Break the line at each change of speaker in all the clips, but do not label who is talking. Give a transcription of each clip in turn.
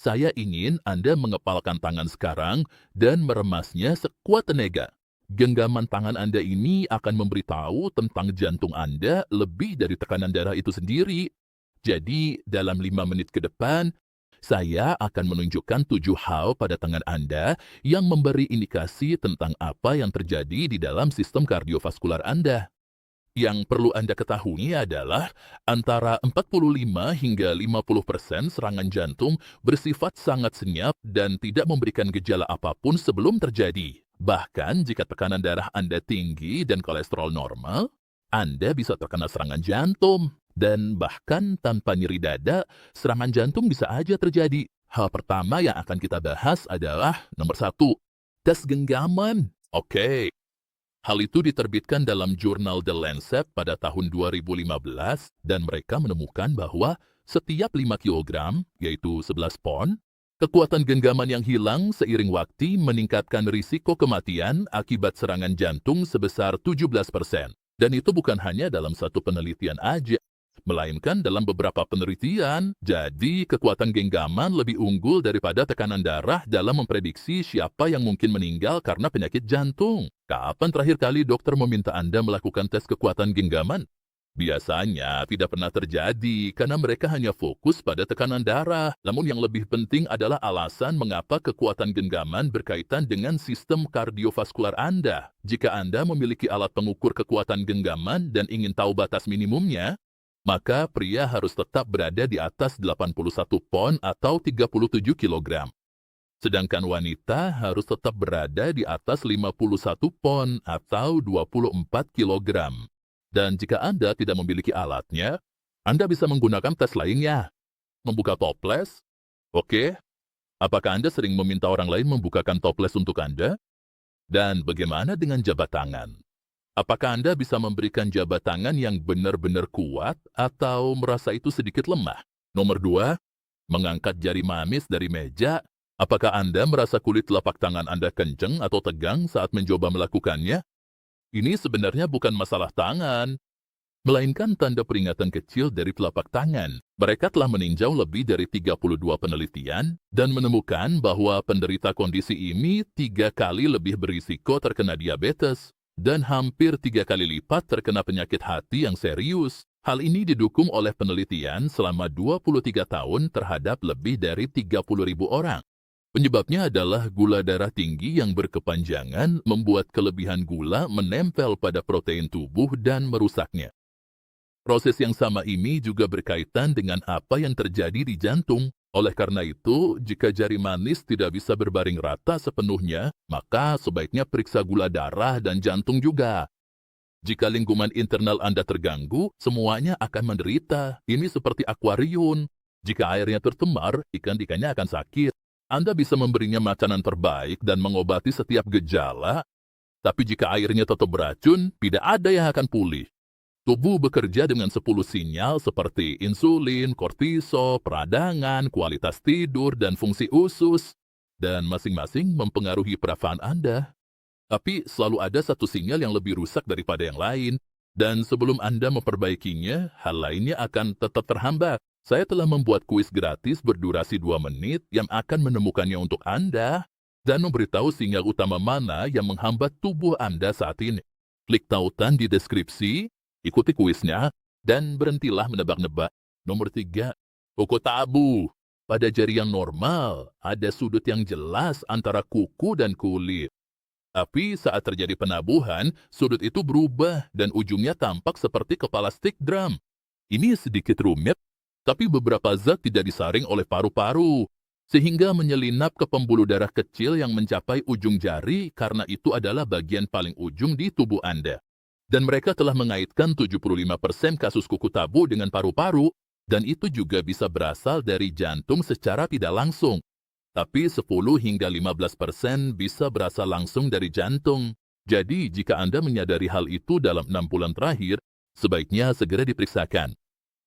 Saya ingin Anda mengepalkan tangan sekarang dan meremasnya sekuat tenaga. Genggaman tangan Anda ini akan memberitahu tentang jantung Anda lebih dari tekanan darah itu sendiri. Jadi, dalam 5 menit ke depan, saya akan menunjukkan 7 hal pada tangan Anda yang memberi indikasi tentang apa yang terjadi di dalam sistem kardiovaskular Anda. Yang perlu Anda ketahui adalah antara 45 hingga 50% serangan jantung bersifat sangat senyap dan tidak memberikan gejala apapun sebelum terjadi. Bahkan jika tekanan darah Anda tinggi dan kolesterol normal, Anda bisa terkena serangan jantung. Dan bahkan tanpa nyeri dada, serangan jantung bisa aja terjadi. Hal pertama yang akan kita bahas adalah nomor 1, tes genggaman. Oke. Hal itu diterbitkan dalam jurnal The Lancet pada tahun 2015 dan mereka menemukan bahwa setiap 5 kilogram, yaitu 11 pon, kekuatan genggaman yang hilang seiring waktu meningkatkan risiko kematian akibat serangan jantung sebesar 17%. Dan itu bukan hanya dalam satu penelitian aja, melainkan dalam beberapa penelitian. Jadi, kekuatan genggaman lebih unggul daripada tekanan darah dalam memprediksi siapa yang mungkin meninggal karena penyakit jantung. Kapan terakhir kali dokter meminta Anda melakukan tes kekuatan genggaman? Biasanya tidak pernah terjadi karena mereka hanya fokus pada tekanan darah. Namun yang lebih penting adalah alasan mengapa kekuatan genggaman berkaitan dengan sistem kardiovaskular Anda. Jika Anda memiliki alat pengukur kekuatan genggaman dan ingin tahu batas minimumnya, maka pria harus tetap berada di atas 81 pon atau 37 kilogram. Sedangkan wanita harus tetap berada di atas 51 pon atau 24 kilogram. Dan jika Anda tidak memiliki alatnya, Anda bisa menggunakan tes lainnya. Membuka toples? Oke. Apakah Anda sering meminta orang lain membukakan toples untuk Anda? Dan bagaimana dengan jabat tangan? Apakah Anda bisa memberikan jabat tangan yang benar-benar kuat atau merasa itu sedikit lemah? Nomor 2, mengangkat jari manis dari meja. Apakah Anda merasa kulit telapak tangan Anda kencang atau tegang saat mencoba melakukannya? Ini sebenarnya bukan masalah tangan, melainkan tanda peringatan kecil dari telapak tangan. Mereka telah meninjau lebih dari 32 penelitian dan menemukan bahwa penderita kondisi ini 3 kali lebih berisiko terkena diabetes dan hampir 3 kali lipat terkena penyakit hati yang serius. Hal ini didukung oleh penelitian selama 23 tahun terhadap lebih dari 30.000 orang. Penyebabnya adalah gula darah tinggi yang berkepanjangan membuat kelebihan gula menempel pada protein tubuh dan merusaknya. Proses yang sama ini juga berkaitan dengan apa yang terjadi di jantung. Oleh karena itu, jika jari manis tidak bisa berbaring rata sepenuhnya, maka sebaiknya periksa gula darah dan jantung juga. Jika lingkungan internal Anda terganggu, semuanya akan menderita. Ini seperti akuarium. Jika airnya tercemar, ikan-ikannya akan sakit. Anda bisa memberinya makanan terbaik dan mengobati setiap gejala, tapi jika airnya tetap beracun, tidak ada yang akan pulih. Tubuh bekerja dengan 10 sinyal seperti insulin, kortisol, peradangan, kualitas tidur, dan fungsi usus, dan masing-masing mempengaruhi perasaan Anda. Tapi selalu ada satu sinyal yang lebih rusak daripada yang lain, dan sebelum Anda memperbaikinya, hal lainnya akan tetap terhambat. Saya telah membuat kuis gratis berdurasi 2 menit yang akan menemukannya untuk Anda dan memberitahu sinyal utama mana yang menghambat tubuh Anda saat ini. Klik tautan di deskripsi, ikuti kuisnya, dan berhentilah menebak-nebak. Nomor 3, kuku tabu. Pada jari yang normal, ada sudut yang jelas antara kuku dan kulit. Tapi saat terjadi penabuhan, sudut itu berubah dan ujungnya tampak seperti kepala stick drum. Ini sedikit rumit, tapi beberapa zat tidak disaring oleh paru-paru, sehingga menyelinap ke pembuluh darah kecil yang mencapai ujung jari karena itu adalah bagian paling ujung di tubuh Anda. Dan mereka telah mengaitkan 75% kasus kuku tabu dengan paru-paru, dan itu juga bisa berasal dari jantung secara tidak langsung. Tapi 10 hingga 15% bisa berasal langsung dari jantung. Jadi, jika Anda menyadari hal itu dalam 6 bulan terakhir, sebaiknya segera diperiksakan.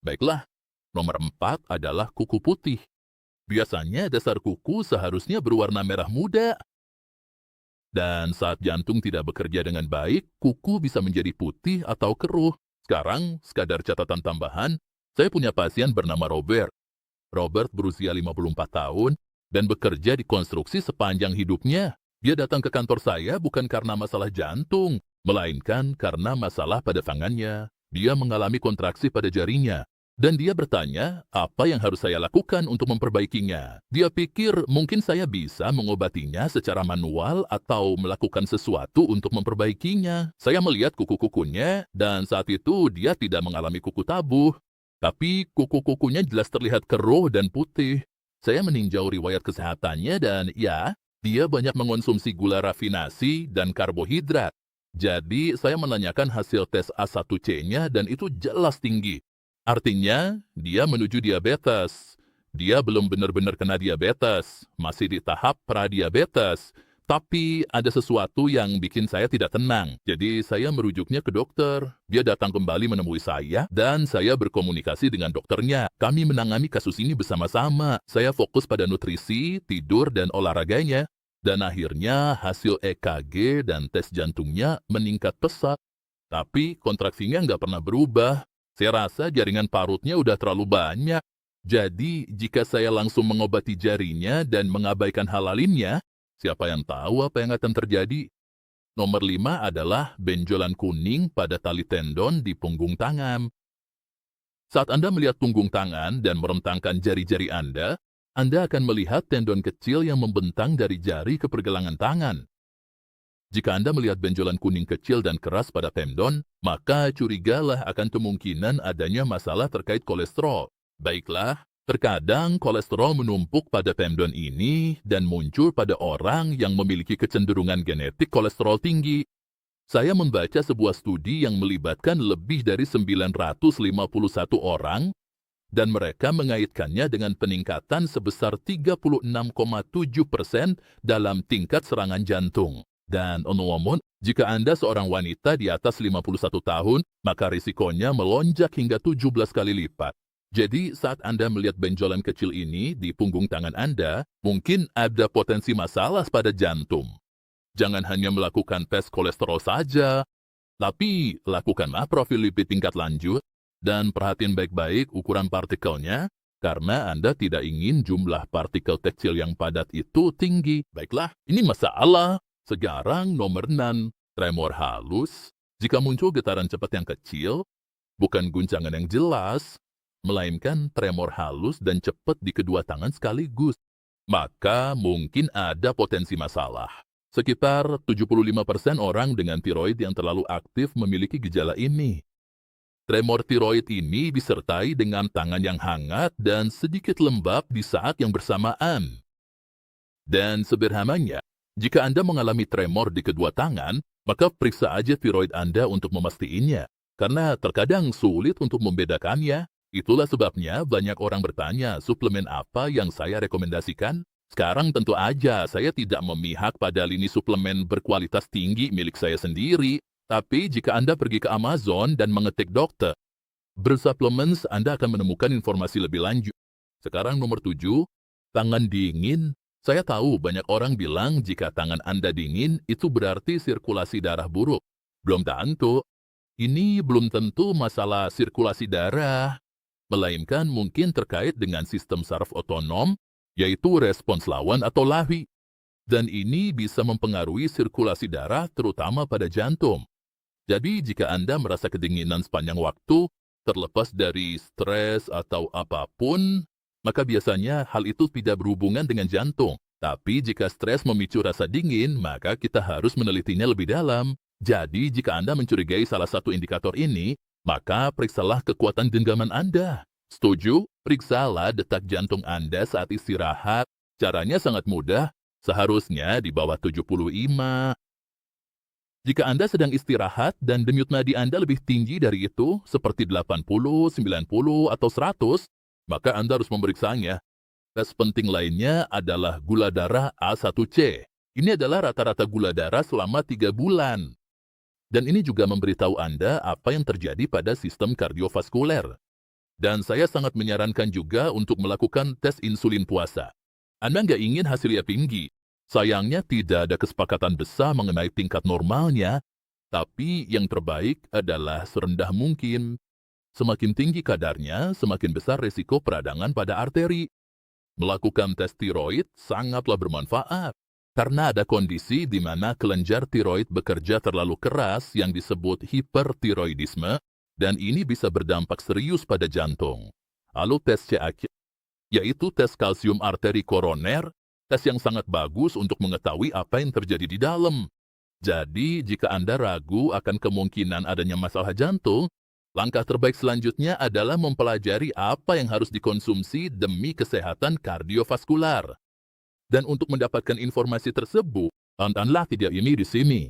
Baiklah. Nomor 4 adalah kuku putih. Biasanya dasar kuku seharusnya berwarna merah muda. Dan saat jantung tidak bekerja dengan baik, kuku bisa menjadi putih atau keruh. Sekarang, sekadar catatan tambahan, saya punya pasien bernama Robert. Robert berusia 54 tahun dan bekerja di konstruksi sepanjang hidupnya. Dia datang ke kantor saya bukan karena masalah jantung, melainkan karena masalah pada tangannya. Dia mengalami kontraksi pada jarinya. Dan dia bertanya apa yang harus saya lakukan untuk memperbaikinya. Dia pikir mungkin saya bisa mengobatinya secara manual atau melakukan sesuatu untuk memperbaikinya. Saya melihat kuku-kukunya dan saat itu dia tidak mengalami kuku tabuh. Tapi kuku-kukunya jelas terlihat keruh dan putih. Saya meninjau riwayat kesehatannya dan ya, dia banyak mengonsumsi gula rafinasi dan karbohidrat. Jadi saya menanyakan hasil tes A1C-nya dan itu jelas tinggi. Artinya, dia menuju diabetes. Dia belum benar-benar kena diabetes, masih di tahap pradiabetes. Tapi ada sesuatu yang bikin saya tidak tenang. Jadi saya merujuknya ke dokter. Dia datang kembali menemui saya dan saya berkomunikasi dengan dokternya. Kami menangani kasus ini bersama-sama. Saya fokus pada nutrisi, tidur, dan olahraganya. Dan akhirnya hasil EKG dan tes jantungnya meningkat pesat. Tapi kontraksinya nggak pernah berubah. Saya rasa jaringan parutnya udah terlalu banyak. Jadi, jika saya langsung mengobati jarinya dan mengabaikan hal lainnya, siapa yang tahu apa yang akan terjadi? Nomor 5 adalah benjolan kuning pada tali tendon di punggung tangan. Saat Anda melihat punggung tangan dan merentangkan jari-jari Anda akan melihat tendon kecil yang membentang dari jari ke pergelangan tangan. Jika Anda melihat benjolan kuning kecil dan keras pada tendon, maka curigalah akan kemungkinan adanya masalah terkait kolesterol. Baiklah, terkadang kolesterol menumpuk pada tendon ini dan muncul pada orang yang memiliki kecenderungan genetik kolesterol tinggi. Saya membaca sebuah studi yang melibatkan lebih dari 951 orang dan mereka mengaitkannya dengan peningkatan sebesar 36,7% dalam tingkat serangan jantung. Dan omong-omong, jika Anda seorang wanita di atas 51 tahun, maka risikonya melonjak hingga 17 kali lipat. Jadi, saat Anda melihat benjolan kecil ini di punggung tangan Anda, mungkin ada potensi masalah pada jantung. Jangan hanya melakukan tes kolesterol saja, tapi lakukanlah profil lipid tingkat lanjut dan perhatiin baik-baik ukuran partikelnya, karena Anda tidak ingin jumlah partikel kecil yang padat itu tinggi. Baiklah, ini masalah. Sekarang nomor 6, tremor halus. Jika muncul getaran cepat yang kecil, bukan guncangan yang jelas, melainkan tremor halus dan cepat di kedua tangan sekaligus, maka mungkin ada potensi masalah. Sekitar 75% orang dengan tiroid yang terlalu aktif memiliki gejala ini. Tremor tiroid ini disertai dengan tangan yang hangat dan sedikit lembab di saat yang bersamaan. Dan sederhananya, jika Anda mengalami tremor di kedua tangan, maka periksa aja tiroid Anda untuk memastikannya. Karena terkadang sulit untuk membedakannya. Itulah sebabnya banyak orang bertanya suplemen apa yang saya rekomendasikan. Sekarang tentu aja saya tidak memihak pada lini suplemen berkualitas tinggi milik saya sendiri. Tapi jika Anda pergi ke Amazon dan mengetik dokter bersuplements, Anda akan menemukan informasi lebih lanjut. Sekarang nomor 7, tangan dingin. Saya tahu banyak orang bilang jika tangan Anda dingin itu berarti sirkulasi darah buruk. Belum tentu. Ini belum tentu masalah sirkulasi darah, melainkan mungkin terkait dengan sistem saraf otonom, yaitu respons lawan atau lahi. Dan ini bisa mempengaruhi sirkulasi darah terutama pada jantung. Jadi jika Anda merasa kedinginan sepanjang waktu, terlepas dari stres atau apapun, maka biasanya hal itu tidak berhubungan dengan jantung. Tapi jika stres memicu rasa dingin, maka kita harus menelitinya lebih dalam. Jadi jika Anda mencurigai salah satu indikator ini, maka periksalah kekuatan genggaman Anda. Setuju? Periksalah detak jantung Anda saat istirahat. Caranya sangat mudah, seharusnya di bawah 75. Jika Anda sedang istirahat dan denyut nadi Anda lebih tinggi dari itu, seperti 80, 90, atau 100, maka Anda harus memeriksanya. Tes penting lainnya adalah gula darah A1C. Ini adalah rata-rata gula darah selama 3 bulan. Dan ini juga memberitahu Anda apa yang terjadi pada sistem kardiovaskuler. Dan saya sangat menyarankan juga untuk melakukan tes insulin puasa. Anda nggak ingin hasilnya tinggi. Sayangnya tidak ada kesepakatan besar mengenai tingkat normalnya, tapi yang terbaik adalah serendah mungkin. Semakin tinggi kadarnya, semakin besar risiko peradangan pada arteri. Melakukan tes tiroid sangatlah bermanfaat, karena ada kondisi di mana kelenjar tiroid bekerja terlalu keras yang disebut hipertiroidisme, dan ini bisa berdampak serius pada jantung. Lalu tes CAQ, yaitu tes kalsium arteri koroner, tes yang sangat bagus untuk mengetahui apa yang terjadi di dalam. Jadi, jika Anda ragu akan kemungkinan adanya masalah jantung, langkah terbaik selanjutnya adalah mempelajari apa yang harus dikonsumsi demi kesehatan kardiovaskular. Dan untuk mendapatkan informasi tersebut, tontonlah video ini di sini.